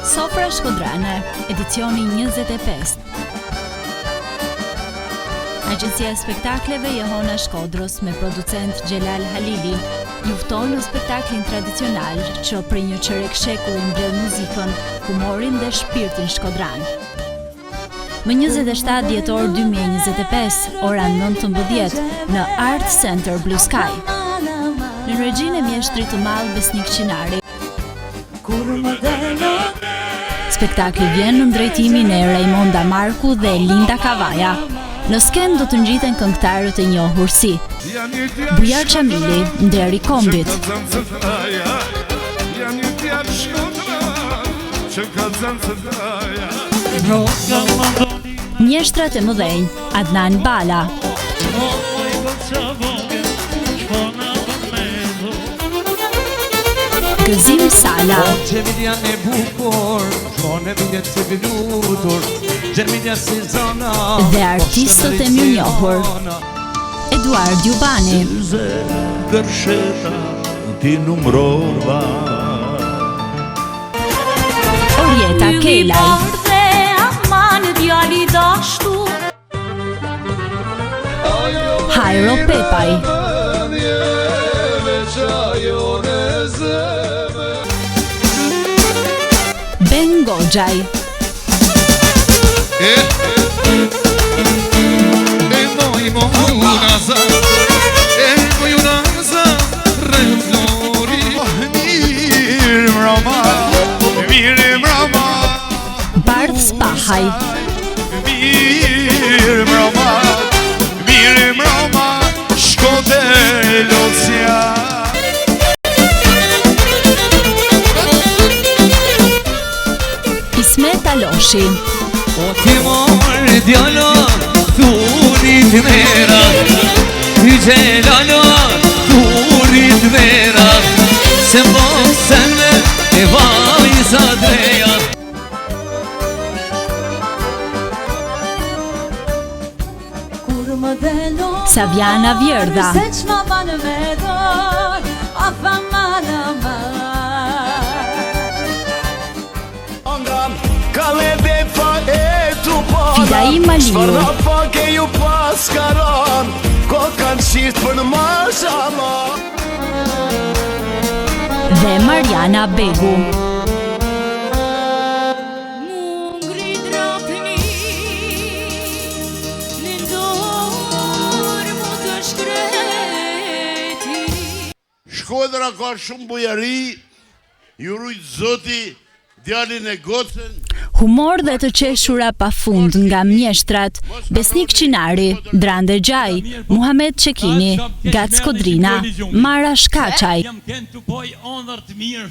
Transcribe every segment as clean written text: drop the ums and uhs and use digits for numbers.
Sofra Shkodrane, edicioni 25. Agjencia e spektakleve Johona Shkodrës me producent Xhelal Halili jufton në spektaklin tradicional që për një çerek shekull mbledh muzikën, humorin dhe shpirtin shkodran. Më 27 dhjetor 2025, ora 19 në Art Center Blue Sky. Në regjinë e mjeshtrit të madh Besnik Qinari. Spektakli vjen në drejtimin e Raimonda Marku dhe Linda Kavaja. Në sken do të ngjiten këngëtarët e njohur si Bujar Çamili, Nderi Kombit, Mjeshtrat e mëdhenj, Adnan Bala, Gëzim Sala dhe artistët e mirënjohur Eduard Jubani, Orieta Kelaj, Hajro Pepaj, Ben Goxhaj, Bardh Spahaj, Ismet Aloshi, O ti mor djalo, thurit vera, ti gjelalo, thurit vera, se mbosene e vajza dreja. Saviana Vjerdha, Fidai Maliu dhe Mariana Begu. Shkodra ka shumë bujari, ju rujt Zoti, djalin e gocën. Humor dhe të qeshura pafund nga mjeshtrat Besnik Qinari, Drande Gjaj, Muhamet Qekini, Gac Kodrina, Mara Shkaçaj. Jam kënd të poj ëndër të mirë,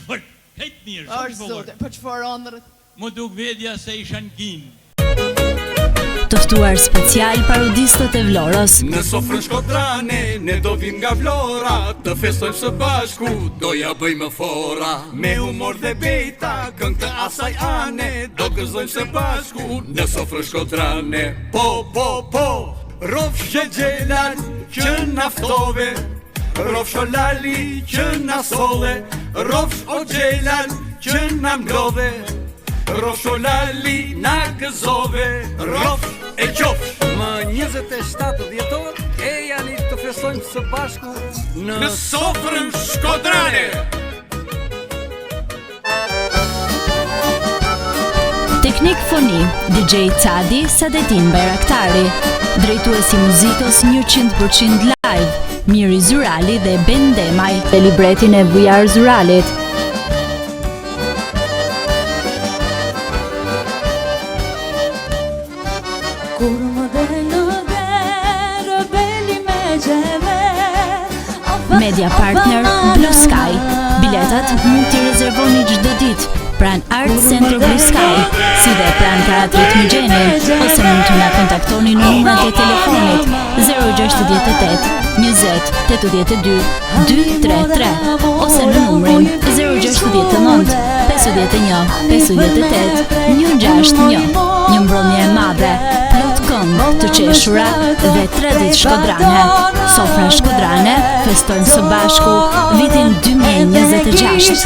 këtë mirë, shumë Zote, për çfarë ëndër? Më duk vedja se ishan ginë. Të ftuar special parodistët e Vlorës. Në sofrën shkodrane, ne do vim nga Vlora, të festojmë së bashku, do ja bëjmë fora. Me humor dhe beta, këngë të asaj ane, do gëzojmë së bashku, në sofrën shkodrane. Po, po, po, rofsh Xhelal që naftove, rofsh o Lali që na solle, rofsh o Xhelal që na mblodhe, rofsh o Lali na gëzove, rofsh e qofsh. Më 27 dhjetor, e janë të festojmë së bashku në sofrën shkodrane. Teknik foni, DJ Cadi Sadetin Bayraktari, drejtuesi muzikës 100% live, Miri Zurali dhe Ben Demaj, dhe libretin e Bujar Zuralit. Media partner Blue Sky. Biletat mund t'i rezervoni çdo ditë pranë Art Center Blue Sky, si dhe pranë Teatrit Migjeni, ose mund të na kontaktoni në numrat e telefonit 068 20 82 233 ose në numrin 069 51 58 161. Një mbrëmje e madhe, plot këngë të qeshura dhe 3 ditë shkodrane. Sofra Shkodrane festojnë së bashku vitin 2026.